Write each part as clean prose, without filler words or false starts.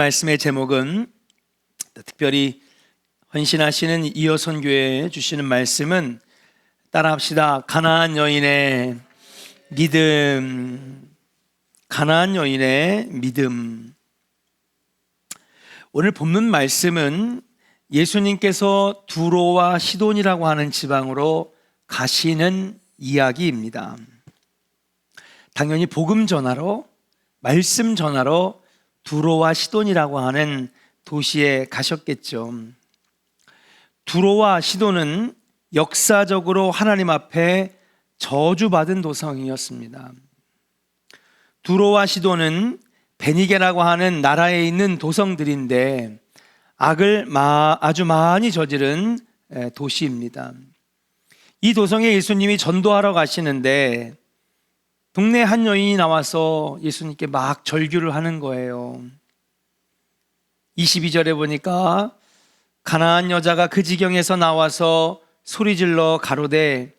말씀의 제목은 특별히 헌신하시는 이어선교회에 주시는 말씀은 따라합시다. 가나안 여인의 믿음. 가나안 여인의 믿음. 오늘 본문 말씀은 예수님께서 두로와 시돈이라고 하는 지방으로 가시는 이야기입니다. 당연히 복음 전하러, 말씀 전하러 두로와 시돈이라고 하는 도시에 가셨겠죠. 두로와 시돈은 역사적으로 하나님 앞에 저주받은 도성이었습니다. 두로와 시돈은 베니게라고 하는 나라에 있는 도성들인데 악을 아주 많이 저지른 도시입니다. 이 도성에 예수님이 전도하러 가시는데 동네 한 여인이 나와서 예수님께 막 절규를 하는 거예요. 22절에 보니까 가나안 여자가 그 지경에서 나와서 소리질러 가로되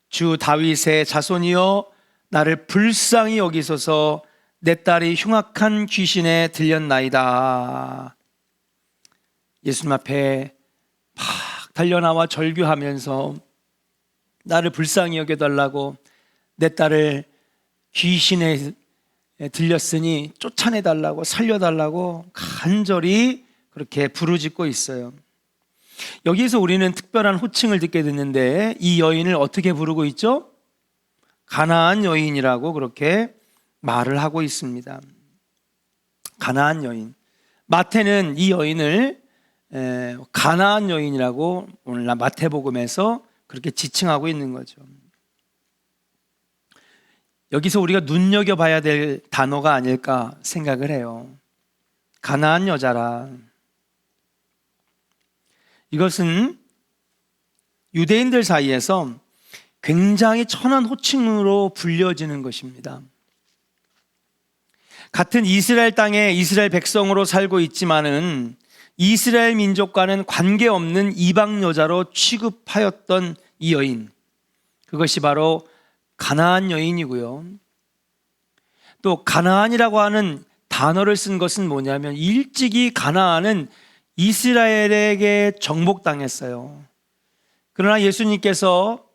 주 다윗의 자손이여 나를 불쌍히 여기소서 내 딸이 흉악한 귀신에 들렸나이다. 예수님 앞에 막 달려나와 절규하면서 나를 불쌍히 여겨달라고, 내 딸을 귀신에 들렸으니 쫓아내달라고, 살려달라고 간절히 그렇게 부르짖고 있어요. 여기에서 우리는 특별한 호칭을 듣게 됐는데 이 여인을 어떻게 부르고 있죠? 가나안 여인이라고 그렇게 말을 하고 있습니다. 가나안 여인. 마태는 이 여인을 가나안 여인이라고 오늘 마태복음에서 그렇게 지칭하고 있는 거죠. 여기서 우리가 눈여겨봐야 될 단어가 아닐까 생각을 해요. 가나안 여자라. 이것은 유대인들 사이에서 굉장히 천한 호칭으로 불려지는 것입니다. 같은 이스라엘 땅에 이스라엘 백성으로 살고 있지만은 이스라엘 민족과는 관계없는 이방 여자로 취급하였던 이 여인, 그것이 바로 가나안 여인이고요. 또 가나안이라고 하는 단어를 쓴 것은 뭐냐면 일찍이 가나안은 이스라엘에게 정복당했어요. 그러나 예수님께서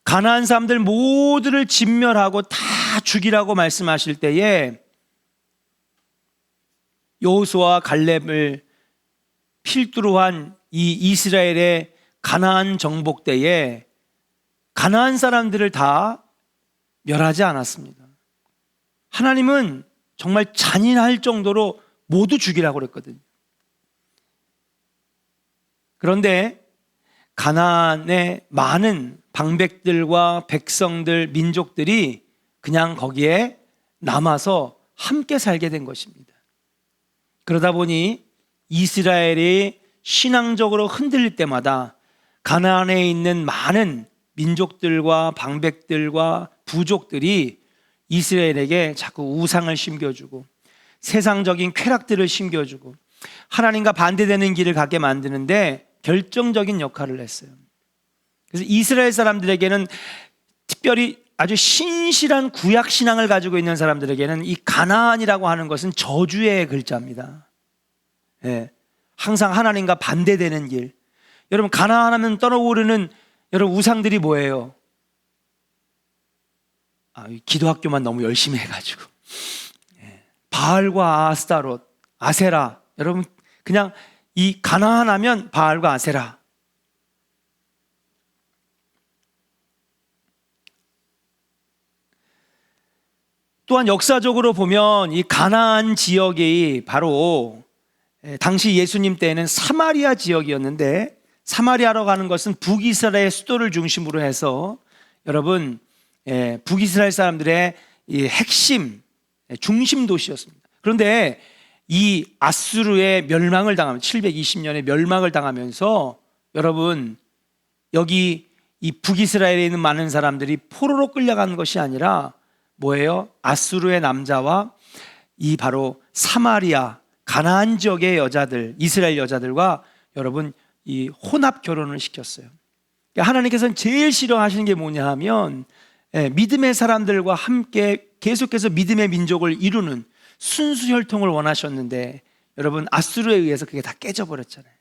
가나안 사람들 모두를 진멸하고 다 죽이라고 말씀하실 때에 여호수아와 갈렙을 필두로 한 이 이스라엘의 가나안 정복 때에 가나안 사람들을 다 멸하지 않았습니다. 하나님은 정말 잔인할 정도로 모두 죽이라고 그랬거든요. 그런데 가나안의 많은 방백들과 백성들, 민족들이 그냥 거기에 남아서 함께 살게 된 것입니다. 그러다 보니 이스라엘이 신앙적으로 흔들릴 때마다 가나안에 있는 많은 민족들과 방백들과 부족들이 이스라엘에게 자꾸 우상을 심겨주고 세상적인 쾌락들을 심겨주고 하나님과 반대되는 길을 가게 만드는데 결정적인 역할을 했어요. 그래서 이스라엘 사람들에게는, 특별히 아주 신실한 구약 신앙을 가지고 있는 사람들에게는 이 가나안이라고 하는 것은 저주의 글자입니다. 예, 항상 하나님과 반대되는 길. 여러분, 가나안 하면 떠오르는 여러분 우상들이 뭐예요? 기도학교만 너무 열심히 해가지고 바알과 아스타롯, 아세라. 여러분 그냥 이 가나안 하면 바알과 아세라. 또한 역사적으로 보면 이 가나안 지역이 바로 당시 예수님 때에는 사마리아 지역이었는데, 사마리아로 가는 것은 북이스라엘 수도를 중심으로 해서 여러분 북이스라엘 사람들의 이 핵심 중심 도시였습니다. 그런데 이 아수르의 멸망을 당하면서 720년에 멸망을 당하면서 여러분 여기 이 북이스라엘에 있는 많은 사람들이 포로로 끌려가는 것이 아니라 뭐예요? 아수르의 남자와 이 바로 사마리아 가나안 지역의 여자들, 이스라엘 여자들과 여러분 이 혼합 결혼을 시켰어요. 그러니까 하나님께서는 제일 싫어하시는 게 뭐냐 하면 믿음의 사람들과 함께 계속해서 믿음의 민족을 이루는 순수 혈통을 원하셨는데 여러분 아수르에 의해서 그게 다 깨져버렸잖아요.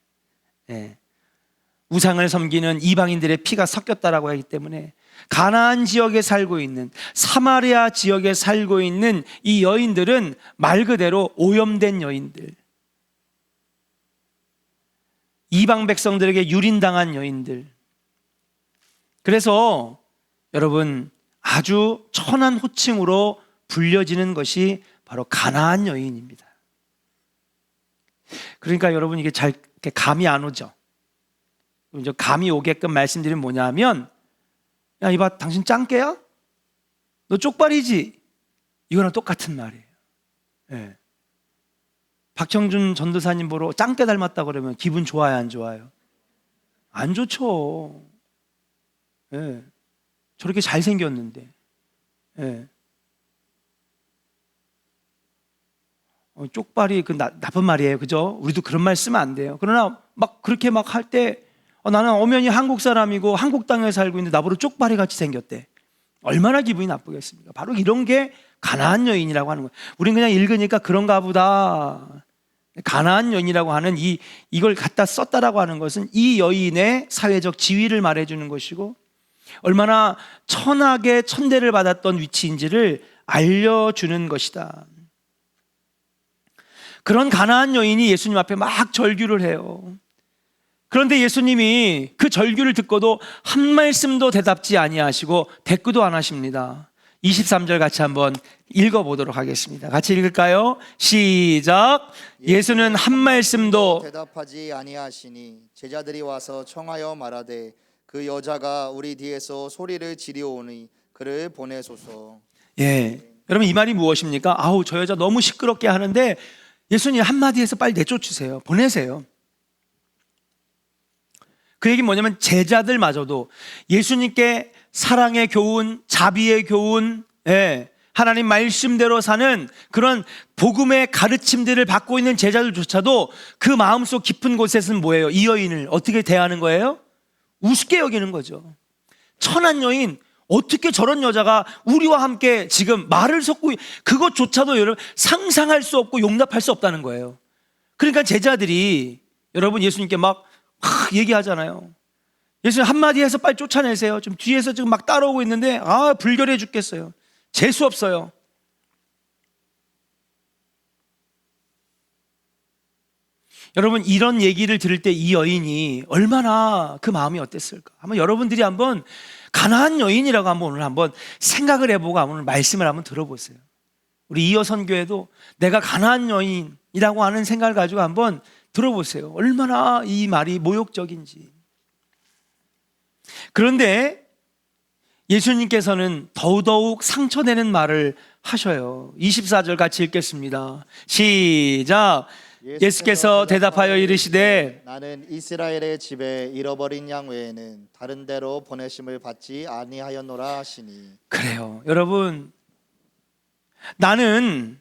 예. 우상을 섬기는 이방인들의 피가 섞였다라고 하기 때문에 가나안 지역에 살고 있는, 사마리아 지역에 살고 있는 이 여인들은 말 그대로 오염된 여인들, 이방 백성들에게 유린당한 여인들. 그래서 여러분 아주 천한 호칭으로 불려지는 것이 바로 가나안 여인입니다. 그러니까 여러분 이게 잘 감이 안 오죠. 이제 감이 오게끔 말씀드리면 뭐냐면, 야 이봐 당신 짱깨야? 너 쪽발이지? 이거랑 똑같은 말이에요. 예. 박형준 전도사님 보러 짱깨 닮았다 그러면 기분 좋아요 안 좋아요? 안 좋죠. 예. 저렇게 잘생겼는데. 예. 쪽발이 나쁜 말이에요. 그죠? 우리도 그런 말 쓰면 안 돼요. 그러나 막 그렇게 막 할 때 나는 엄연히 한국 사람이고 한국 땅에 살고 있는데 나보고 쪽발이 같이 생겼대. 얼마나 기분이 나쁘겠습니까? 바로 이런 게 가나안 여인이라고 하는 거예요. 우린 그냥 읽으니까 그런가 보다. 가나안 여인이라고 하는 이걸 갖다 썼다라고 하는 것은 이 여인의 사회적 지위를 말해주는 것이고 얼마나 천하게 천대를 받았던 위치인지를 알려주는 것이다. 그런 가나안 여인이 예수님 앞에 막 절규를 해요. 그런데 예수님이 그 절규를 듣고도 한 말씀도 대답지 아니하시고 대꾸도 안 하십니다. 23절 같이 한번 읽어보도록 하겠습니다. 같이 읽을까요? 시작. 예수는 한 말씀도 대답하지 아니하시니 제자들이 와서 청하여 말하되 그 여자가 우리 뒤에서 소리를 지르오니 그를 보내소서. 예, 여러분 이 말이 무엇입니까? 아우 저 여자 너무 시끄럽게 하는데 예수님 한마디 해서 빨리 내쫓으세요. 보내세요. 그 얘기는 뭐냐면 제자들마저도 예수님께 사랑의 교훈, 자비의 교훈, 하나님 말씀대로 사는 그런 복음의 가르침들을 받고 있는 제자들조차도 그 마음속 깊은 곳에서는 뭐예요? 이 여인을 어떻게 대하는 거예요? 우습게 여기는 거죠. 천한 여인, 어떻게 저런 여자가 우리와 함께 지금 말을 섞고, 그것조차도 여러분 상상할 수 없고 용납할 수 없다는 거예요. 그러니까 제자들이 여러분 예수님께 막 얘기하잖아요. 예수님 한마디 해서 빨리 쫓아내세요. 좀 뒤에서 지금 막 따라오고 있는데 불결해 죽겠어요. 재수 없어요. 여러분 이런 얘기를 들을 때 이 여인이 얼마나 그 마음이 어땠을까? 한번 여러분들이 한번 가나안 여인이라고 한번 오늘 한번 생각을 해보고 오늘 말씀을 한번 들어보세요. 우리 이어 선교회도 내가 가나안 여인이라고 하는 생각을 가지고 한번 들어보세요. 얼마나 이 말이 모욕적인지. 그런데 예수님께서는 더더욱 상처내는 말을 하셔요. 24절 같이 읽겠습니다. 시작. 예수께서 대답하여 이르시되 나는 이스라엘의 집에 잃어버린 양 외에는 다른 데로 보내심을 받지 아니하였노라 하시니. 그래요. 여러분 나는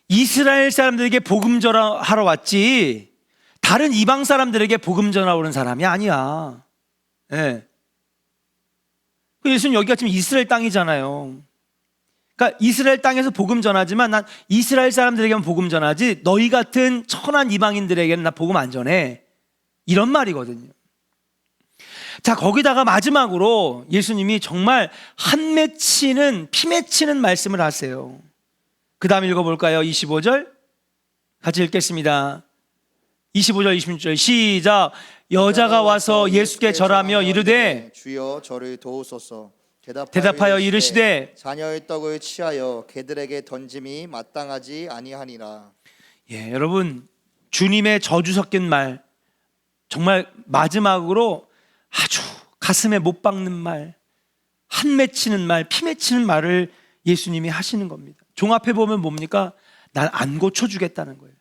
이스라엘 사람들에게 복음 전하러 왔지 다른 이방 사람들에게 복음 전하러 오는 사람이 아니야. 네. 예수님 여기가 지금 이스라엘 땅이잖아요. 그러니까 이스라엘 땅에서 복음 전하지만 난 이스라엘 사람들에게만 복음 전하지 너희 같은 천한 이방인들에게는 나 복음 안 전해. 이런 말이거든요. 자, 거기다가 마지막으로 예수님이 정말 한 맺히는 피 맺히는 말씀을 하세요. 그 다음 읽어볼까요? 25절 같이 읽겠습니다. 25절 26절 시작. 여자가 와서 예수께 절하며 이르되 주여 저를 도우소서. 대답하여 이르시되 자녀의 떡을 취하여 개들에게 던짐이 마땅하지 아니하니라. 예, 여러분 주님의 저주 섞인 말 정말 마지막으로 아주 가슴에 못 박는 말, 한 맺히는 말, 피 맺히는 말을 예수님이 하시는 겁니다. 종합해 보면 뭡니까? 난 안 고쳐주겠다는 거예요.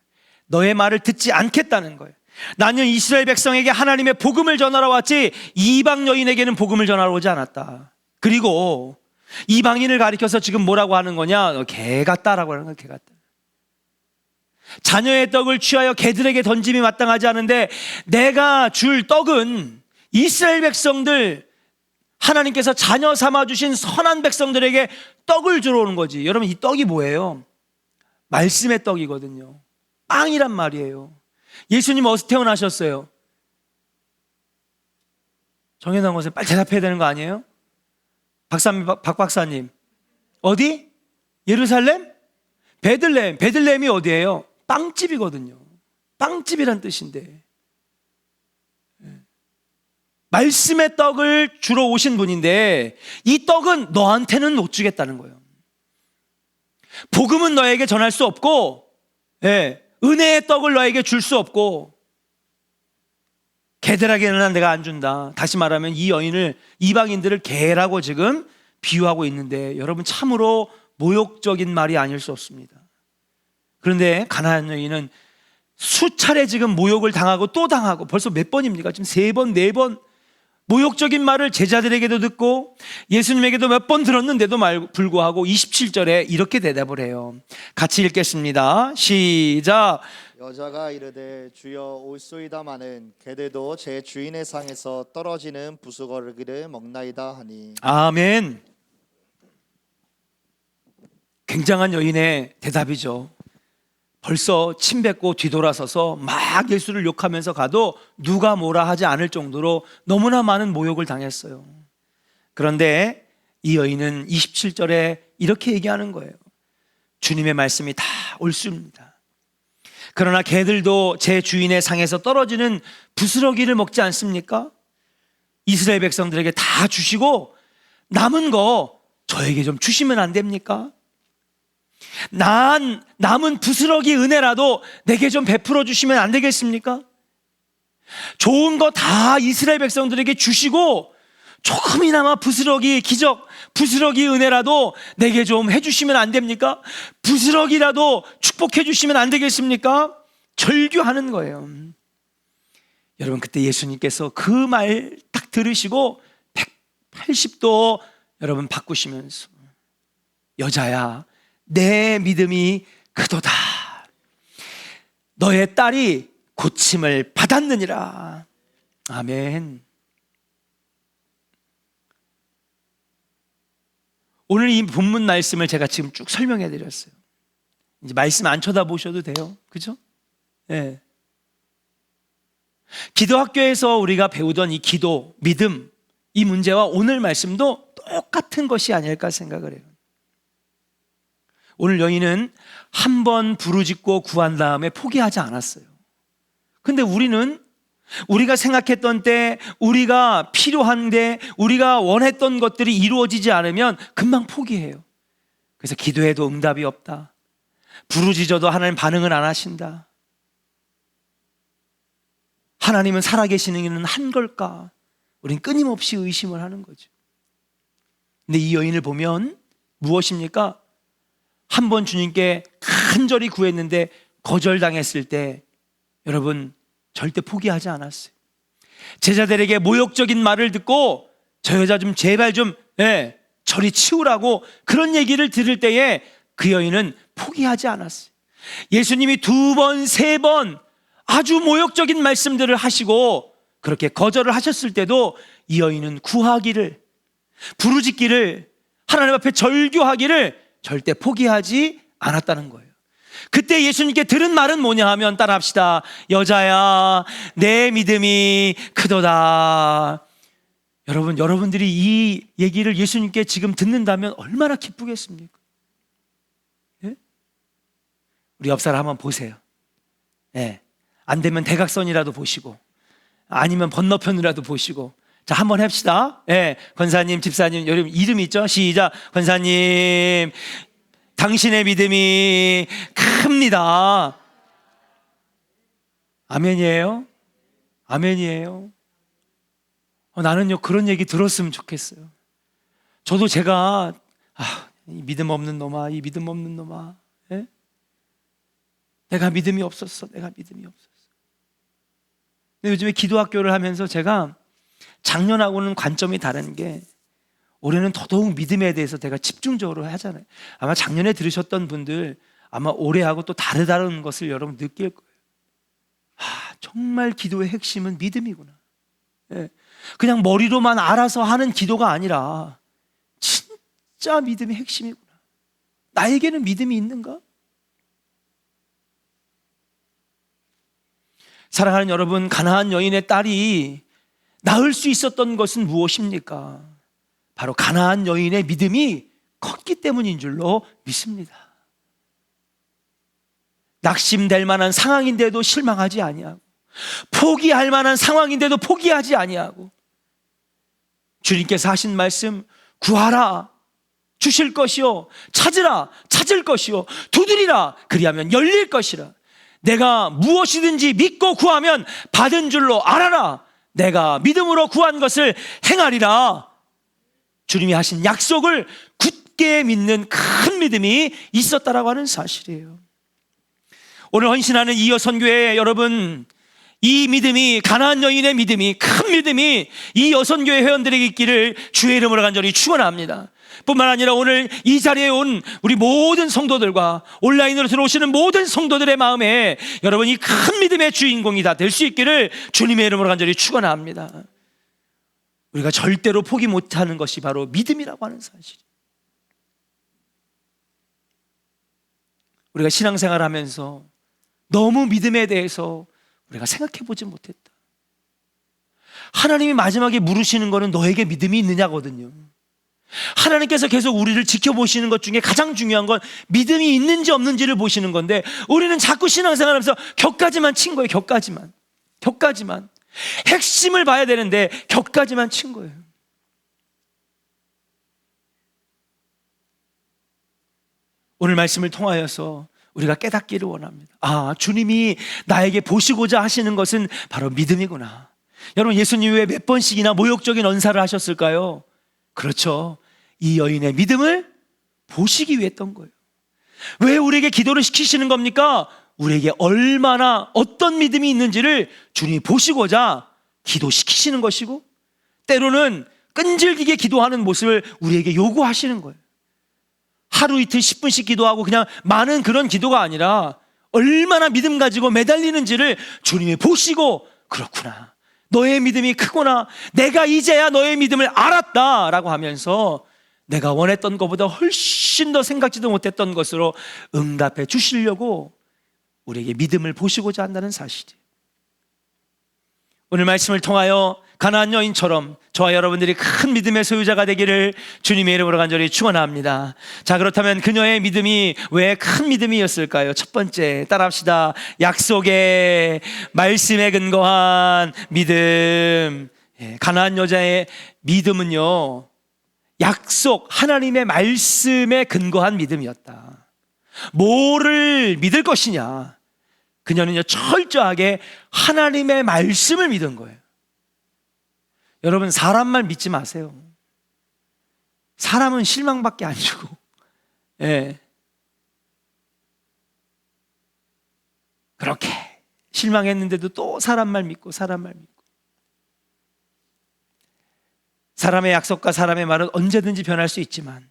너의 말을 듣지 않겠다는 거예요. 나는 이스라엘 백성에게 하나님의 복음을 전하러 왔지 이방 여인에게는 복음을 전하러 오지 않았다. 그리고 이방인을 가리켜서 지금 뭐라고 하는 거냐? 너 개 같다라고 하는 거야. 개 같다. 자녀의 떡을 취하여 개들에게 던짐이 마땅하지 않은데 내가 줄 떡은 이스라엘 백성들, 하나님께서 자녀 삼아주신 선한 백성들에게 떡을 주러 오는 거지. 여러분 이 떡이 뭐예요? 말씀의 떡이거든요. 빵이란 말이에요. 예수님 어디서 태어나셨어요? 정해놓은 곳에 빨리 대답해야 되는 거 아니에요? 박 박사님, 어디? 예루살렘? 베들레헴. 베들레헴이 어디예요? 빵집이거든요. 빵집이란 뜻인데, 말씀의 떡을 주러 오신 분인데 이 떡은 너한테는 못 주겠다는 거예요. 복음은 너에게 전할 수 없고, 은혜의 떡을 너에게 줄 수 없고, 개들에게는 내가 안 준다. 다시 말하면 이 여인을, 이방인들을 개라고 지금 비유하고 있는데, 여러분 참으로 모욕적인 말이 아닐 수 없습니다. 그런데 가나안 여인은 수차례 지금 모욕을 당하고 또 당하고, 벌써 몇 번입니까? 지금 3번, 4번 모욕적인 말을 제자들에게도 듣고 예수님에게도 몇 번 들었는데도 불구하고 27절에 이렇게 대답을 해요. 같이 읽겠습니다. 시작. 여자가 이르되 주여 올소이다마는 개들도 제 주인의 상에서 떨어지는 부스러기를 먹나이다 하니. 아멘. 굉장한 여인의 대답이죠. 벌써 침 뱉고 뒤돌아서서 막 예수를 욕하면서 가도 누가 뭐라 하지 않을 정도로 너무나 많은 모욕을 당했어요. 그런데 이 여인은 27절에 이렇게 얘기하는 거예요. 주님의 말씀이 다 옳습니다. 그러나 개들도 제 주인의 상에서 떨어지는 부스러기를 먹지 않습니까? 이스라엘 백성들에게 다 주시고 남은 거 저에게 좀 주시면 안 됩니까? 남은 부스러기 은혜라도 내게 좀 베풀어 주시면 안 되겠습니까? 좋은 거 다 이스라엘 백성들에게 주시고 조금이나마 부스러기 기적, 부스러기 은혜라도 내게 좀 해주시면 안 됩니까? 부스러기라도 축복해 주시면 안 되겠습니까? 절규하는 거예요. 여러분, 그때 예수님께서 그 말 딱 들으시고 180도 여러분 바꾸시면서, 여자야, 내 믿음이 크도다. 너의 딸이 고침을 받았느니라. 아멘. 오늘 이 본문 말씀을 제가 지금 쭉 설명해 드렸어요. 이제 말씀 안 쳐다보셔도 돼요. 그죠? 네. 기도학교에서 우리가 배우던 이 기도, 믿음, 이 문제와 오늘 말씀도 똑같은 것이 아닐까 생각을 해요. 오늘 여인은 한 번 부르짖고 구한 다음에 포기하지 않았어요. 근데 우리가 생각했던 때, 우리가 필요한데, 우리가 원했던 것들이 이루어지지 않으면 금방 포기해요. 그래서 기도해도 응답이 없다. 부르짖어도 하나님 반응을 안 하신다. 하나님은 살아계시는 일은 한 걸까? 우린 끊임없이 의심을 하는 거죠. 근데 이 여인을 보면 무엇입니까? 한 번 주님께 간절히 구했는데 거절당했을 때 여러분 절대 포기하지 않았어요. 제자들에게 모욕적인 말을 듣고 저 여자 좀 제발 좀 저리 치우라고 그런 얘기를 들을 때에 그 여인은 포기하지 않았어요. 예수님이 2번, 3번 아주 모욕적인 말씀들을 하시고 그렇게 거절을 하셨을 때도 이 여인은 구하기를, 부르짖기를, 하나님 앞에 절규하기를 절대 포기하지 않았다는 거예요. 그때 예수님께 들은 말은 뭐냐 하면, 따라합시다. 여자야, 내 믿음이 크도다. 여러분들이 이 얘기를 예수님께 지금 듣는다면 얼마나 기쁘겠습니까? 예? 우리 옆 사람 한번 보세요. 안 되면 대각선이라도 보시고, 아니면 건너편이라도 보시고. 자, 한번 합시다. 권사님, 집사님, 여러분 이름 있죠? 시작. 권사님, 당신의 믿음이 큽니다. 아멘이에요? 아멘이에요? 나는요 그런 얘기 들었으면 좋겠어요. 저도 제가 이 믿음 없는 놈아, 이 믿음 없는 놈아, 내가 믿음이 없었어. 내가 믿음이 없었어. 근데 요즘에 기도학교를 하면서 제가 작년하고는 관점이 다른 게, 올해는 더더욱 믿음에 대해서 내가 집중적으로 하잖아요. 아마 작년에 들으셨던 분들 아마 올해하고 또 다르다는 것을 여러분 느낄 거예요. 정말 기도의 핵심은 믿음이구나. 그냥 머리로만 알아서 하는 기도가 아니라 진짜 믿음의 핵심이구나. 나에게는 믿음이 있는가? 사랑하는 여러분, 가나안 여인의 딸이 낳을 수 있었던 것은 무엇입니까? 바로 가나안 여인의 믿음이 컸기 때문인 줄로 믿습니다. 낙심될 만한 상황인데도 실망하지 아니하고, 포기할 만한 상황인데도 포기하지 아니하고, 주님께서 하신 말씀, 구하라 주실 것이요, 찾으라 찾을 것이요, 두드리라 그리하면 열릴 것이라. 내가 무엇이든지 믿고 구하면 받은 줄로 알아라. 내가 믿음으로 구한 것을 행하리라. 주님이 하신 약속을 굳게 믿는 큰 믿음이 있었다라고 하는 사실이에요. 오늘 헌신하는 이 여선교회 여러분, 이 믿음이, 가나안 여인의 믿음이, 큰 믿음이 이 여선교회 회원들에게 있기를 주의 이름으로 간절히 축원합니다. 뿐만 아니라 오늘 이 자리에 온 우리 모든 성도들과 온라인으로 들어오시는 모든 성도들의 마음에 여러분 이 큰 믿음의 주인공이 다 될 수 있기를 주님의 이름으로 간절히 축원합니다. 우리가 절대로 포기 못하는 것이 바로 믿음이라고 하는 사실. 우리가 신앙생활을 하면서 너무 믿음에 대해서 우리가 생각해 보지 못했다. 하나님이 마지막에 물으시는 거는 너에게 믿음이 있느냐거든요. 하나님께서 계속 우리를 지켜보시는 것 중에 가장 중요한 건 믿음이 있는지 없는지를 보시는 건데, 우리는 자꾸 신앙생활하면서 격까지만 친 거예요. 격까지만 핵심을 봐야 되는데 격까지만 친 거예요. 오늘 말씀을 통하여서 우리가 깨닫기를 원합니다. 아, 주님이 나에게 보시고자 하시는 것은 바로 믿음이구나. 여러분, 예수님 왜 몇 번씩이나 모욕적인 언사를 하셨을까요? 그렇죠. 이 여인의 믿음을 보시기 위해 했던 거예요. 왜 우리에게 기도를 시키시는 겁니까? 우리에게 얼마나 어떤 믿음이 있는지를 주님이 보시고자 기도시키시는 것이고, 때로는 끈질기게 기도하는 모습을 우리에게 요구하시는 거예요. 하루 이틀 10분씩 기도하고 그냥 많은 그런 기도가 아니라 얼마나 믿음 가지고 매달리는지를 주님이 보시고, 그렇구나, 너의 믿음이 크구나, 내가 이제야 너의 믿음을 알았다라고 하면서 내가 원했던 것보다 훨씬 더 생각지도 못했던 것으로 응답해 주시려고 우리에게 믿음을 보시고자 한다는 사실이에요. 오늘 말씀을 통하여 가나안 여인처럼 저와 여러분들이 큰 믿음의 소유자가 되기를 주님의 이름으로 간절히 축원합니다. 자, 그렇다면 그녀의 믿음이 왜 큰 믿음이었을까요? 첫 번째, 따라합시다. 약속의 말씀에 근거한 믿음. 가나안 여자의 믿음은요, 약속, 하나님의 말씀에 근거한 믿음이었다. 뭐를 믿을 것이냐? 그녀는요, 철저하게 하나님의 말씀을 믿은 거예요. 여러분, 사람만 믿지 마세요. 사람은 실망밖에 안 주고, 그렇게 실망했는데도 또 사람만 믿고. 사람의 약속과 사람의 말은 언제든지 변할 수 있지만,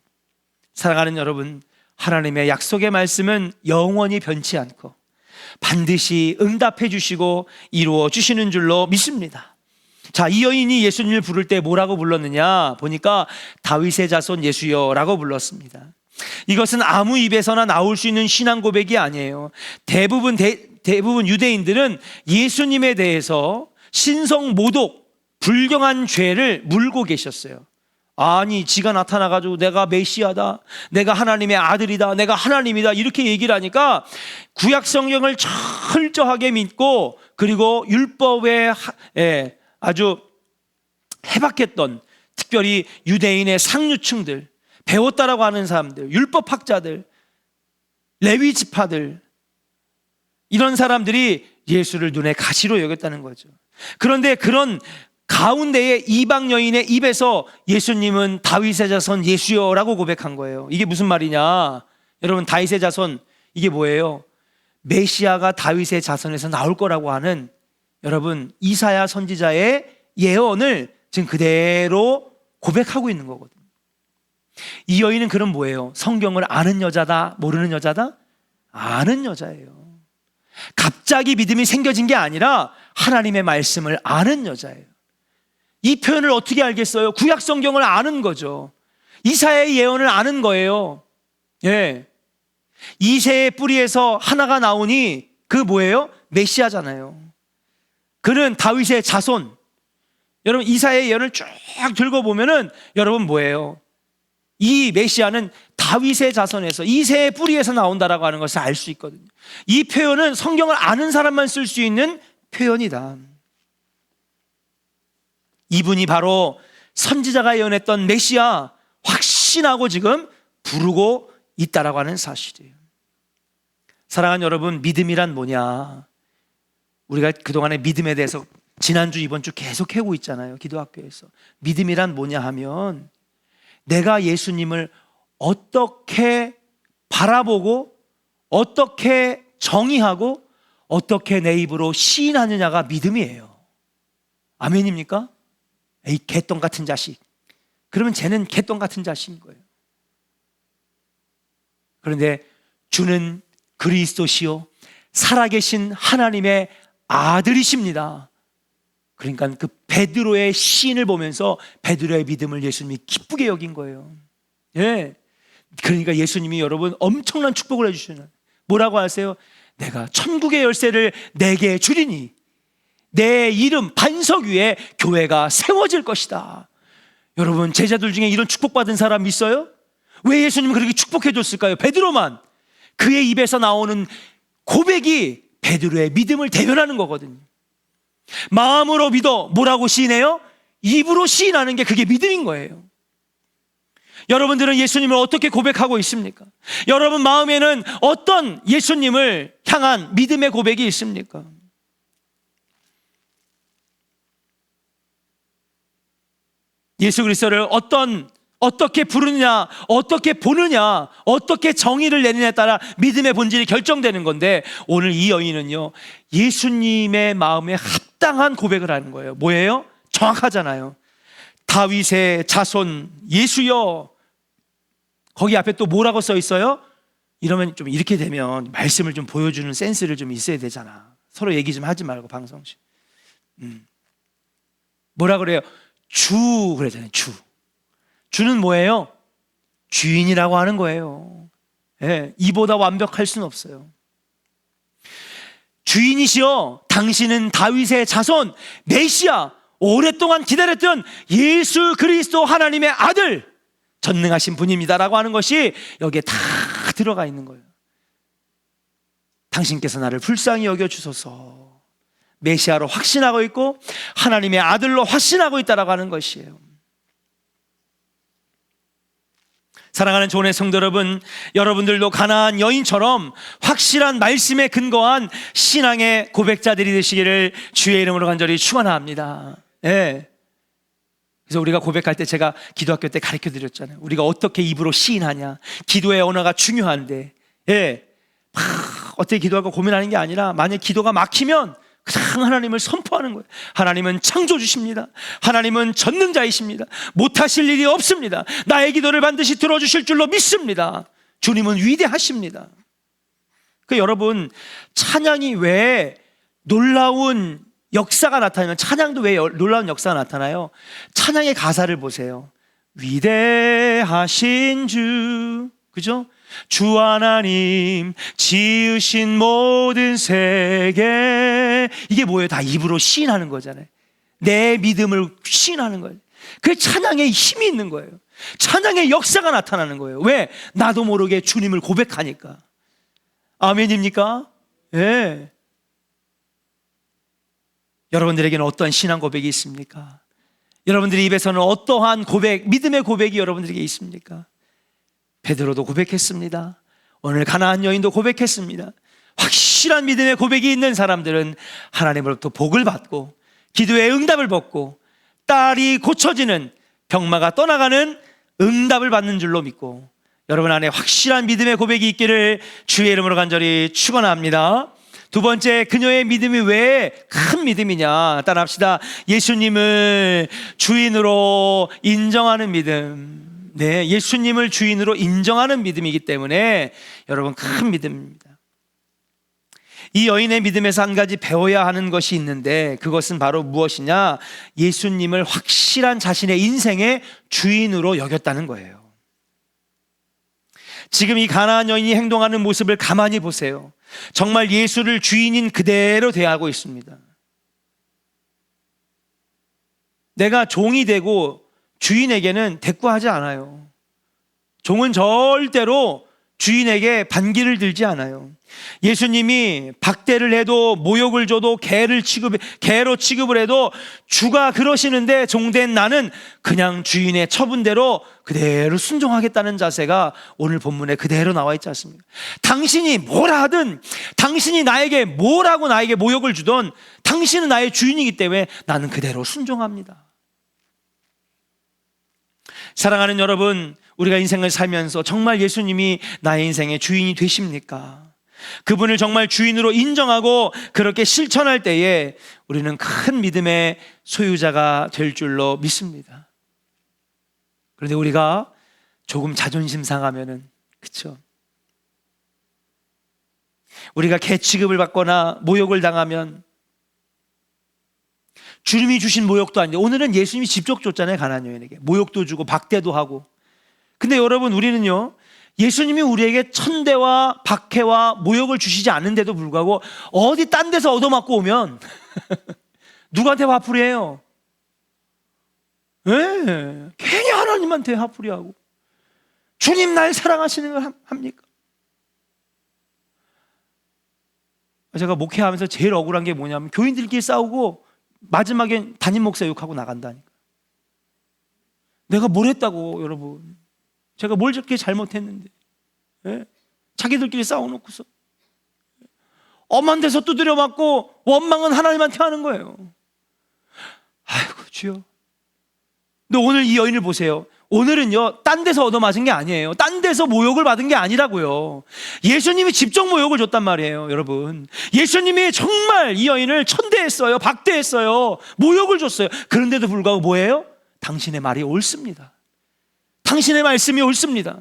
사랑하는 여러분, 하나님의 약속의 말씀은 영원히 변치 않고 반드시 응답해 주시고 이루어 주시는 줄로 믿습니다. 자, 이 여인이 예수님을 부를 때 뭐라고 불렀느냐 보니까 다윗의 자손 예수여라고 불렀습니다. 이것은 아무 입에서나 나올 수 있는 신앙 고백이 아니에요. 대부분 유대인들은 예수님에 대해서 신성 모독, 불경한 죄를 물고 계셨어요. 아니, 지가 나타나가지고 내가 메시아다, 내가 하나님의 아들이다, 내가 하나님이다, 이렇게 얘기를 하니까 구약 성경을 철저하게 믿고, 그리고 율법에 아주 해박했던, 특별히 유대인의 상류층들, 배웠다라고 하는 사람들, 율법학자들, 레위 지파들, 이런 사람들이 예수를 눈에 가시로 여겼다는 거죠. 그런데 그런 가운데에 이방 여인의 입에서 예수님은 다윗의 자손 예수여라고 고백한 거예요. 이게 무슨 말이냐? 여러분, 다윗의 자손, 이게 뭐예요? 메시아가 다윗의 자손에서 나올 거라고 하는, 여러분, 이사야 선지자의 예언을 지금 그대로 고백하고 있는 거거든요. 이 여인은 그럼 뭐예요? 성경을 아는 여자다, 모르는 여자다? 아는 여자예요. 갑자기 믿음이 생겨진 게 아니라 하나님의 말씀을 아는 여자예요. 이 표현을 어떻게 알겠어요? 구약 성경을 아는 거죠. 이사야의 예언을 아는 거예요. 이새의 뿌리에서 하나가 나오니 그 뭐예요? 메시아잖아요. 그는 다윗의 자손. 여러분 이사야의 예언을 쭉 들고 보면은 여러분 뭐예요? 이 메시아는 다윗의 자손에서 이새의 뿌리에서 나온다라고 하는 것을 알 수 있거든요. 이 표현은 성경을 아는 사람만 쓸 수 있는 표현이다. 이분이 바로 선지자가 예언했던 메시아 확신하고 지금 부르고 있다라고 하는 사실이에요. 사랑하는 여러분, 믿음이란 뭐냐? 우리가 그동안에 믿음에 대해서 지난주 이번 주 계속 해오고 있잖아요. 기도학교에서. 믿음이란 뭐냐 하면 내가 예수님을 어떻게 바라보고 어떻게 정의하고 어떻게 내 입으로 시인하느냐가 믿음이에요. 아멘입니까? 에이 개똥 같은 자식. 그러면 쟤는 개똥 같은 자식인 거예요. 그런데 주는 그리스도시요 살아계신 하나님의 아들이십니다. 그러니까 그 베드로의 시인을 보면서 베드로의 믿음을 예수님이 기쁘게 여긴 거예요. 예. 그러니까 예수님이 여러분 엄청난 축복을 해주시는, 뭐라고 하세요? 내가 천국의 열쇠를 내게 주리니 내 이름 반석 위에 교회가 세워질 것이다. 여러분 제자들 중에 이런 축복받은 사람 있어요? 왜 예수님은 그렇게 축복해 줬을까요? 베드로만. 그의 입에서 나오는 고백이 베드로의 믿음을 대변하는 거거든요. 마음으로 믿어 뭐라고 시인해요? 입으로 시인하는 게 그게 믿음인 거예요. 여러분들은 예수님을 어떻게 고백하고 있습니까? 여러분 마음에는 어떤 예수님을 향한 믿음의 고백이 있습니까? 예수 그리스도를 어떻게 부르느냐, 어떻게 보느냐, 어떻게 정의를 내느냐에 따라 믿음의 본질이 결정되는 건데, 오늘 이 여인은요 예수님의 마음에 합당한 고백을 하는 거예요. 뭐예요? 정확하잖아요. 다윗의 자손 예수여. 거기 앞에 또 뭐라고 써 있어요? 이러면 좀 이렇게 되면 말씀을 좀 보여주는 센스를 좀 있어야 되잖아. 서로 얘기 좀 하지 말고 방송실. 뭐라 그래요? 주 그러잖아요. 주는 뭐예요? 주인이라고 하는 거예요. 예, 이보다 완벽할 수는 없어요. 주인이시여, 당신은 다윗의 자손 메시아, 오랫동안 기다렸던 예수 그리스도 하나님의 아들, 전능하신 분입니다라고 하는 것이 여기에 다 들어가 있는 거예요. 당신께서 나를 불쌍히 여겨주소서. 메시아로 확신하고 있고 하나님의 아들로 확신하고 있다라고 하는 것이에요. 사랑하는 조은의 성도 여러분, 여러분들도 가나안 여인처럼 확실한 말씀에 근거한 신앙의 고백자들이 되시기를 주의 이름으로 간절히 축원합니다. 예. 그래서 우리가 고백할 때 제가 기도학교 때 가르쳐 드렸잖아요. 우리가 어떻게 입으로 시인하냐, 기도의 언어가 중요한데, 예. 어떻게 기도할까 고민하는 게 아니라 만약 기도가 막히면 그냥 하나님을 선포하는 거예요. 하나님은 창조주십니다. 하나님은 전능자이십니다. 못하실 일이 없습니다. 나의 기도를 반드시 들어주실 줄로 믿습니다. 주님은 위대하십니다. 여러분, 찬양이 왜 놀라운 역사가 나타나면, 찬양도 왜 놀라운 역사가 나타나요? 찬양의 가사를 보세요. 위대하신 주, 그죠? 주 하나님 지으신 모든 세계. 이게 뭐예요? 다 입으로 시인하는 거잖아요. 내 믿음을 시인하는 거예요. 그게 찬양에 힘이 있는 거예요. 찬양의 역사가 나타나는 거예요. 왜? 나도 모르게 주님을 고백하니까. 아멘입니까? 예. 여러분들에게는 어떤 신앙 고백이 있습니까? 여러분들의 입에서는 어떠한 고백, 믿음의 고백이 여러분들에게 있습니까? 베드로도 고백했습니다. 오늘 가나안 여인도 고백했습니다. 확실한 믿음의 고백이 있는 사람들은 하나님으로부터 복을 받고 기도의 응답을 받고 딸이 고쳐지는, 병마가 떠나가는 응답을 받는 줄로 믿고, 여러분 안에 확실한 믿음의 고백이 있기를 주의 이름으로 간절히 축원합니다. 두 번째, 그녀의 믿음이 왜 큰 믿음이냐? 따라합시다. 예수님을 주인으로 인정하는 믿음. 네, 예수님을 주인으로 인정하는 믿음이기 때문에 여러분 큰 믿음입니다. 이 여인의 믿음에서 한 가지 배워야 하는 것이 있는데, 그것은 바로 무엇이냐? 예수님을 확실한 자신의 인생의 주인으로 여겼다는 거예요. 지금 이 가나안 여인이 행동하는 모습을 가만히 보세요. 정말 예수를 주인인 그대로 대하고 있습니다. 내가 종이 되고 주인에게는 대꾸하지 않아요. 종은 절대로 주인에게 반기를 들지 않아요. 예수님이 박대를 해도 모욕을 줘도 개로 취급을 해도 주가 그러시는데 종된 나는 그냥 주인의 처분대로 그대로 순종하겠다는 자세가 오늘 본문에 그대로 나와 있지 않습니까? 당신이 뭘 하든, 당신이 나에게 뭘 하고 나에게 모욕을 주든 당신은 나의 주인이기 때문에 나는 그대로 순종합니다. 사랑하는 여러분, 우리가 인생을 살면서 정말 예수님이 나의 인생의 주인이 되십니까? 그분을 정말 주인으로 인정하고 그렇게 실천할 때에 우리는 큰 믿음의 소유자가 될 줄로 믿습니다. 그런데 우리가 조금 자존심 상하면은, 그렇죠? 우리가 개 취급을 받거나 모욕을 당하면, 주님이 주신 모욕도 아닌데, 오늘은 예수님이 직접 줬잖아요. 가난안 여인에게 모욕도 주고 박대도 하고. 근데 여러분, 우리는요, 예수님이 우리에게 천대와 박해와 모욕을 주시지 않는데도 불구하고 어디 딴 데서 얻어맞고 오면 누구한테 화풀이해요? 네, 괜히 하나님한테 화풀이하고. 주님 날 사랑하시는 걸 합니까? 제가 목회하면서 제일 억울한 게 뭐냐면 교인들끼리 싸우고 마지막엔 담임 목사 욕하고 나간다니까. 내가 뭘 했다고, 여러분. 제가 뭘 저렇게 잘못했는데. 예? 자기들끼리 싸워놓고서 엄한 데서 두드려 맞고 원망은 하나님한테 하는 거예요. 아이고 주여. 근데 오늘 이 여인을 보세요. 오늘은요, 딴 데서 얻어맞은 게 아니에요. 딴 데서 모욕을 받은 게 아니라고요. 예수님이 직접 모욕을 줬단 말이에요, 여러분. 예수님이 정말 이 여인을 천대했어요, 박대했어요, 모욕을 줬어요. 그런데도 불구하고 뭐예요? 당신의 말이 옳습니다. 당신의 말씀이 옳습니다.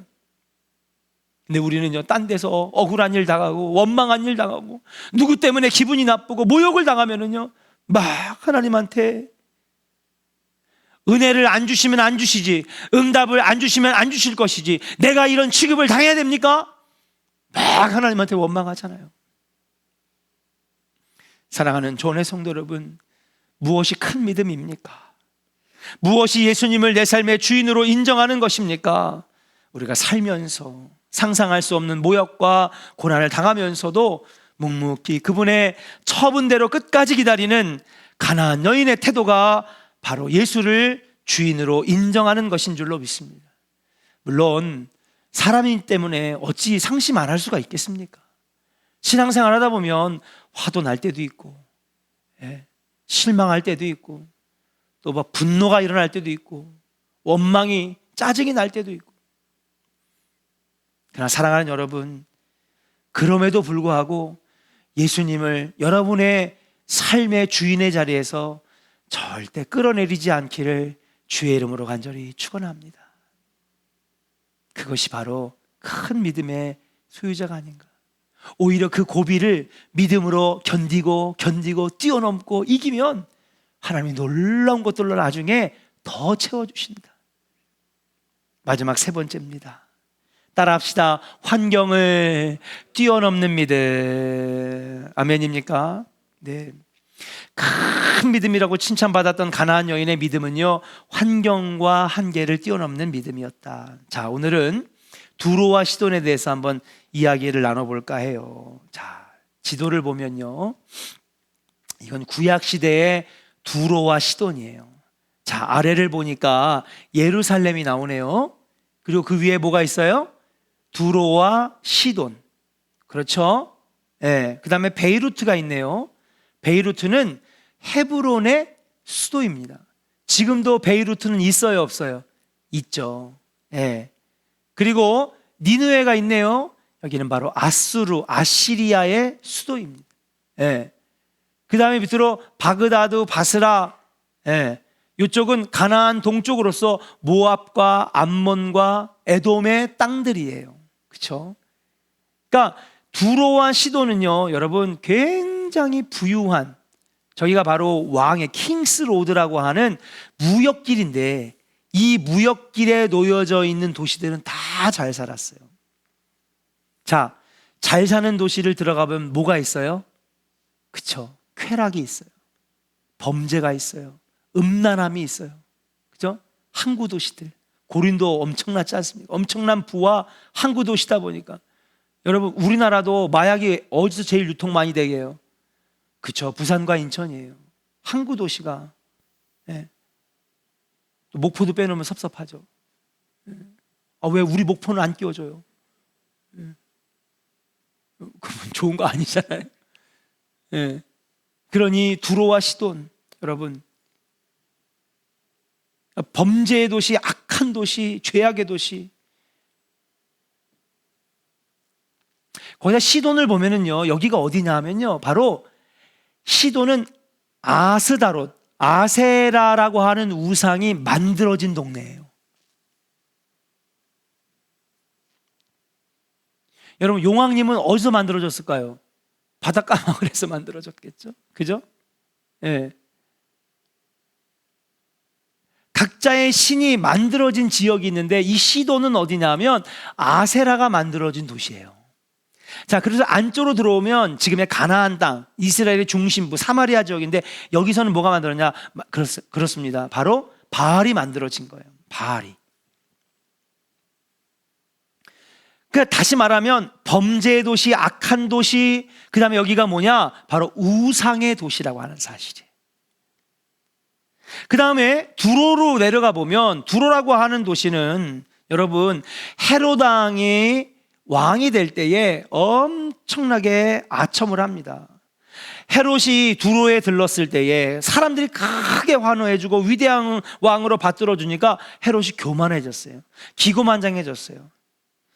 근데 우리는요, 딴 데서 억울한 일 당하고 원망한 일 당하고 누구 때문에 기분이 나쁘고 모욕을 당하면은요, 막 하나님한테 은혜를 안 주시면 안 주시지, 응답을 안 주시면 안 주실 것이지, 내가 이런 취급을 당해야 됩니까? 막 하나님한테 원망하잖아요. 사랑하는 조원의 성도 여러분, 무엇이 큰 믿음입니까? 무엇이 예수님을 내 삶의 주인으로 인정하는 것입니까? 우리가 살면서 상상할 수 없는 모욕과 고난을 당하면서도 묵묵히 그분의 처분대로 끝까지 기다리는 가나안 여인의 태도가 바로 예수를 주인으로 인정하는 것인 줄로 믿습니다. 물론 사람이기 때문에 어찌 상심 안 할 수가 있겠습니까? 신앙생활 하다 보면 화도 날 때도 있고, 실망할 때도 있고, 또 막 분노가 일어날 때도 있고, 원망이, 짜증이 날 때도 있고. 그러나 사랑하는 여러분, 그럼에도 불구하고 예수님을 여러분의 삶의 주인의 자리에서 절대 끌어내리지 않기를 주의 이름으로 간절히 축원합니다. 그것이 바로 큰 믿음의 소유자가 아닌가. 오히려 그 고비를 믿음으로 견디고 뛰어넘고 이기면 하나님이 놀라운 것들로 나중에 더 채워주신다. 마지막 세 번째입니다. 따라합시다. 환경을 뛰어넘는 믿음. 아멘입니까? 네. 큰 믿음이라고 칭찬받았던 가나안 여인의 믿음은요, 환경과 한계를 뛰어넘는 믿음이었다. 자, 오늘은 두로와 시돈에 대해서 한번 이야기를 나눠볼까 해요. 자, 지도를 보면요, 이건 구약 시대의 두로와 시돈이에요. 자, 아래를 보니까 예루살렘이 나오네요. 그리고 그 위에 뭐가 있어요? 두로와 시돈. 그렇죠? 네. 그 다음에 베이루트가 있네요. 베이루트는 헤브론의 수도입니다. 지금도 베이루트는 있어요, 없어요? 있죠. 네. 그리고 니느웨가 있네요. 여기는 바로 아시리아의 수도입니다. 네. 그 다음에 밑으로 바그다드, 바스라. 네. 이쪽은 가나안 동쪽으로서 모압과 암몬과 에돔의 땅들이에요. 그렇죠? 그러니까 두로와 시돈은요, 여러분 굉장히 부유한, 저희가 바로 왕의 킹스 로드라고 하는 무역길인데, 이 무역길에 놓여져 있는 도시들은 다 잘 살았어요. 자, 잘 사는 도시를 들어가면 뭐가 있어요? 그쵸? 쾌락이 있어요. 범죄가 있어요. 음란함이 있어요. 그죠? 항구 도시들. 고린도 엄청나지 않습니까? 엄청난 부와 항구 도시다 보니까. 여러분, 우리나라도 마약이 어디서 제일 유통 많이 되게 해요? 그쵸, 부산과 인천이에요. 항구 도시가. 예. 목포도 빼놓으면 섭섭하죠. 예. 왜 우리 목포는 안 끼워줘요? 예. 그건 좋은 거 아니잖아요. 예. 그러니 두로와 시돈, 여러분, 범죄의 도시, 악한 도시, 죄악의 도시. 거기다 시돈을 보면은요, 여기가 어디냐 하면요, 바로 시돈은 아스다롯, 아세라라고 하는 우상이 만들어진 동네예요. 여러분, 용왕님은 어디서 만들어졌을까요? 바닷가 마을에서 만들어졌겠죠? 그죠? 예. 각자의 신이 만들어진 지역이 있는데, 이 시돈은 어디냐면 아세라가 만들어진 도시예요. 자, 그래서 안쪽으로 들어오면 지금의 가나안 땅, 이스라엘의 중심부 사마리아 지역인데, 여기서는 뭐가 만들었냐? 그렇습니다. 바로 바알이 만들어진 거예요. 바알이. 그러니까 다시 말하면 범죄의 도시, 악한 도시, 그 다음에 여기가 뭐냐? 바로 우상의 도시라고 하는 사실이에요. 그 다음에 두로로 내려가 보면, 두로라고 하는 도시는 여러분, 헤롯 왕이 왕이 될 때에 엄청나게 아첨을 합니다. 헤롯이 두로에 들렀을 때에 사람들이 크게 환호해주고 위대한 왕으로 받들어주니까 헤롯이 교만해졌어요. 기고만장해졌어요.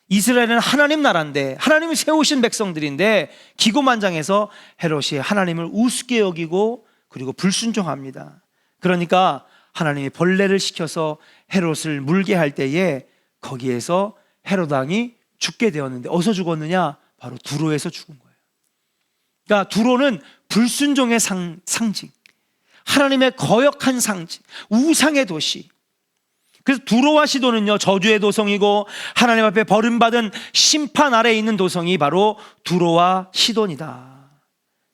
이스라엘은 하나님 나라인데, 하나님이 세우신 백성들인데 기고만장해서 헤롯이 하나님을 우습게 여기고 그리고 불순종합니다. 그러니까 하나님이 벌레를 시켜서 헤롯을 물게 할 때에 거기에서 헤롯 왕이 죽게 되었는데, 어디서 죽었느냐? 바로 두로에서 죽은 거예요. 그러니까 두로는 불순종의 상징, 하나님의 거역한 상징, 우상의 도시. 그래서 두로와 시돈은요, 저주의 도성이고 하나님 앞에 버림받은 심판 아래에 있는 도성이 바로 두로와 시돈이다.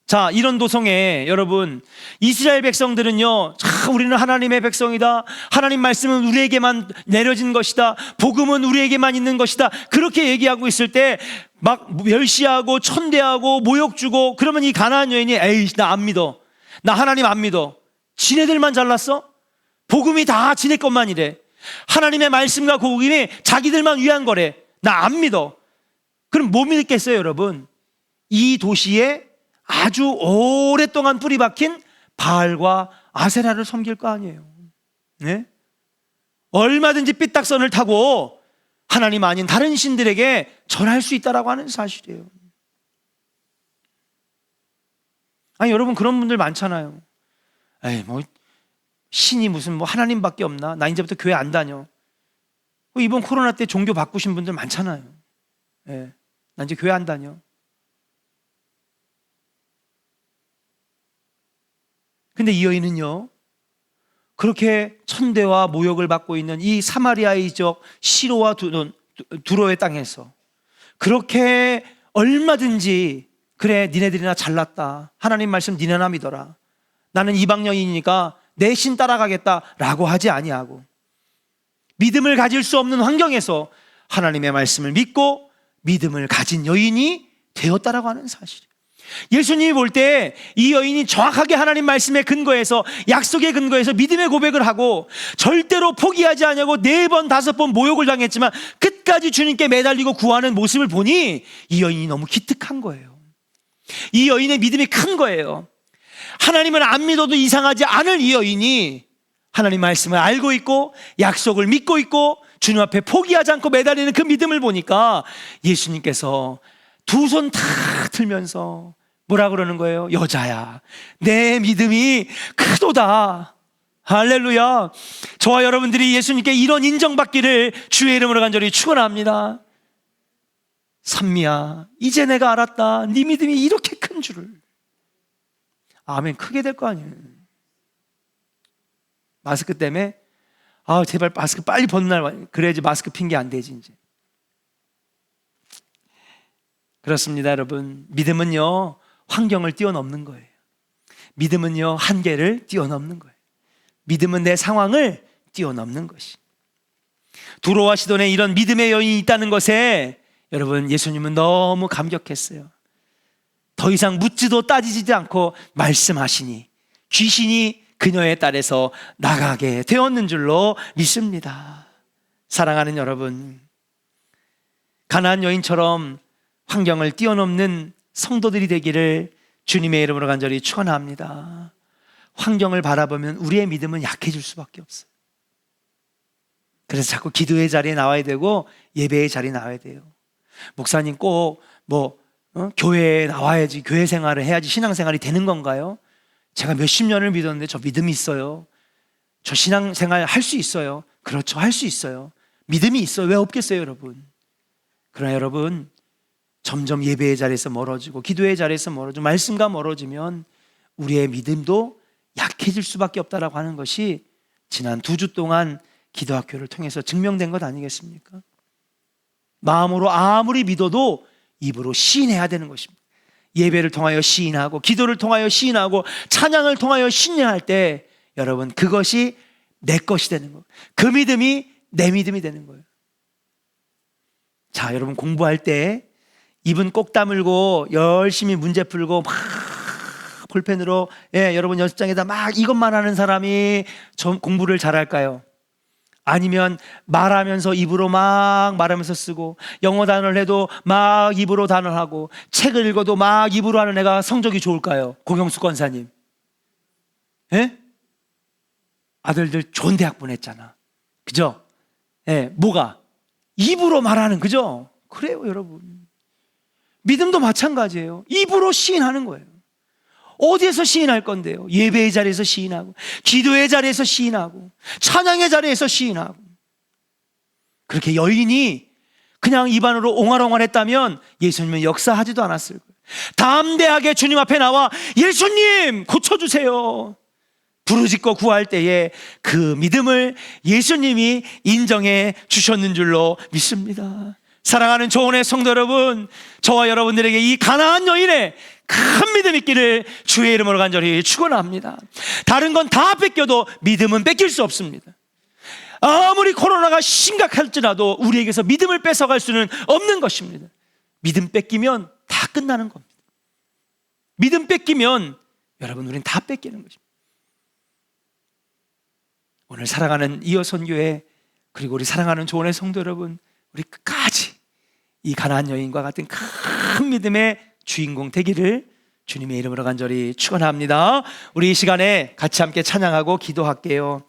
자, 이런 도성에 여러분, 이스라엘 백성들은요, 우리는 하나님의 백성이다, 하나님 말씀은 우리에게만 내려진 것이다, 복음은 우리에게만 있는 것이다, 그렇게 얘기하고 있을 때 막 멸시하고 천대하고 모욕 주고, 그러면 이 가나안 여인이 에이, 나 안 믿어, 나 하나님 안 믿어, 지네들만 잘났어? 복음이 다 지네 것만이래, 하나님의 말씀과 복음이 자기들만 위한 거래, 나 안 믿어. 그럼 뭐 믿겠어요 여러분? 이 도시에 아주 오랫동안 뿌리 박힌 바알과 아세라를 섬길 거 아니에요. 네? 얼마든지 삐딱선을 타고 하나님 아닌 다른 신들에게 전할 수 있다라고 하는 사실이에요. 아니, 여러분, 그런 분들 많잖아요. 에이, 뭐 신이 무슨 뭐 하나님밖에 없나? 나 이제부터 교회 안 다녀. 이번 코로나 때 종교 바꾸신 분들 많잖아요. 예, 나 이제 교회 안 다녀. 근데 이 여인은요, 그렇게 천대와 모욕을 받고 있는 이 사마리아의 지역 시로와 두로의 땅에서 그렇게 얼마든지, 그래 니네들이나 잘났다, 하나님 말씀 니네나 믿어라, 나는 이방 여인이니까 내 신 따라가겠다라고 하지 아니하고, 믿음을 가질 수 없는 환경에서 하나님의 말씀을 믿고 믿음을 가진 여인이 되었다라고 하는 사실이에요. 예수님이 볼 때 이 여인이 정확하게 하나님 말씀의 근거에서, 약속의 근거에서 믿음의 고백을 하고 절대로 포기하지 않냐고 4번 5번 모욕을 당했지만 끝까지 주님께 매달리고 구하는 모습을 보니 이 여인이 너무 기특한 거예요. 이 여인의 믿음이 큰 거예요. 하나님을 안 믿어도 이상하지 않을 이 여인이 하나님 말씀을 알고 있고 약속을 믿고 있고 주님 앞에 포기하지 않고 매달리는 그 믿음을 보니까 예수님께서 두 손 다 들면서 뭐라 그러는 거예요? 여자야, 내 믿음이 크도다. 할렐루야. 저와 여러분들이 예수님께 이런 인정받기를 주의 이름으로 간절히 축원합니다. 삼미야, 이제 내가 알았다, 네 믿음이 이렇게 큰 줄을. 아멘. 크게 될 거 아니에요. 마스크 때문에 제발 마스크 빨리 벗는 날, 그래야지 마스크 핑계 안 되지 이제. 그렇습니다 여러분. 믿음은요 환경을 뛰어넘는 거예요. 믿음은요 한계를 뛰어넘는 거예요. 믿음은 내 상황을 뛰어넘는 것이. 두로와 시돈에 이런 믿음의 여인이 있다는 것에 여러분, 예수님은 너무 감격했어요. 더 이상 묻지도 따지지도 않고 말씀하시니 귀신이 그녀의 딸에서 나가게 되었는 줄로 믿습니다. 사랑하는 여러분, 가나안 여인처럼 환경을 뛰어넘는 성도들이 되기를 주님의 이름으로 간절히 축원합니다. 환경을 바라보면 우리의 믿음은 약해질 수밖에 없어요. 그래서 자꾸 기도의 자리에 나와야 되고 예배의 자리에 나와야 돼요. 목사님 꼭 교회에 나와야지, 교회 생활을 해야지 신앙생활이 되는 건가요? 제가 몇십 년을 믿었는데 저 믿음이 있어요. 저 신앙생활 할 수 있어요. 그렇죠, 할 수 있어요. 믿음이 있어요. 왜 없겠어요, 여러분? 그러나 여러분, 점점 예배의 자리에서 멀어지고 기도의 자리에서 멀어지고 말씀과 멀어지면 우리의 믿음도 약해질 수밖에 없다라고 하는 것이 지난 2주 동안 기도학교를 통해서 증명된 것 아니겠습니까? 마음으로 아무리 믿어도 입으로 시인해야 되는 것입니다. 예배를 통하여 시인하고 기도를 통하여 시인하고 찬양을 통하여 신뢰할 때 여러분, 그것이 내 것이 되는 거예요. 그 믿음이 내 믿음이 되는 거예요. 자, 여러분, 공부할 때 입은 꼭 다물고 열심히 문제 풀고 막 볼펜으로 여러분 연습장에다 막 이것만 하는 사람이 공부를 잘할까요? 아니면 말하면서 입으로 막 말하면서 쓰고 영어 단어를 해도 막 입으로 단어를 하고 책을 읽어도 막 입으로 하는 애가 성적이 좋을까요? 고경수 권사님, 아들들 좋은 대학 보냈잖아, 그죠? 뭐가? 입으로 말하는, 그죠? 그래요, 여러분. 믿음도 마찬가지예요. 입으로 시인하는 거예요. 어디에서 시인할 건데요? 예배의 자리에서 시인하고 기도의 자리에서 시인하고 찬양의 자리에서 시인하고. 그렇게 여인이 그냥 입안으로 옹알옹알했다면 예수님은 역사하지도 않았을 거예요. 담대하게 주님 앞에 나와 예수님 고쳐주세요 부르짖고 구할 때에 그 믿음을 예수님이 인정해 주셨는 줄로 믿습니다. 사랑하는 조은의 성도 여러분, 저와 여러분들에게 이 가나안 여인의 큰 믿음 있기를 주의 이름으로 간절히 축원합니다. 다른 건 다 뺏겨도 믿음은 뺏길 수 없습니다. 아무리 코로나가 심각할지라도 우리에게서 믿음을 뺏어갈 수는 없는 것입니다. 믿음 뺏기면 다 끝나는 겁니다. 믿음 뺏기면 여러분, 우리는 다 뺏기는 것입니다. 오늘 사랑하는 이어선교회, 그리고 우리 사랑하는 조은의 성도 여러분, 우리 끝까지 이 가나안 여인과 같은 큰 믿음의 주인공 되기를 주님의 이름으로 간절히 축원합니다. 우리 이 시간에 같이 함께 찬양하고 기도할게요.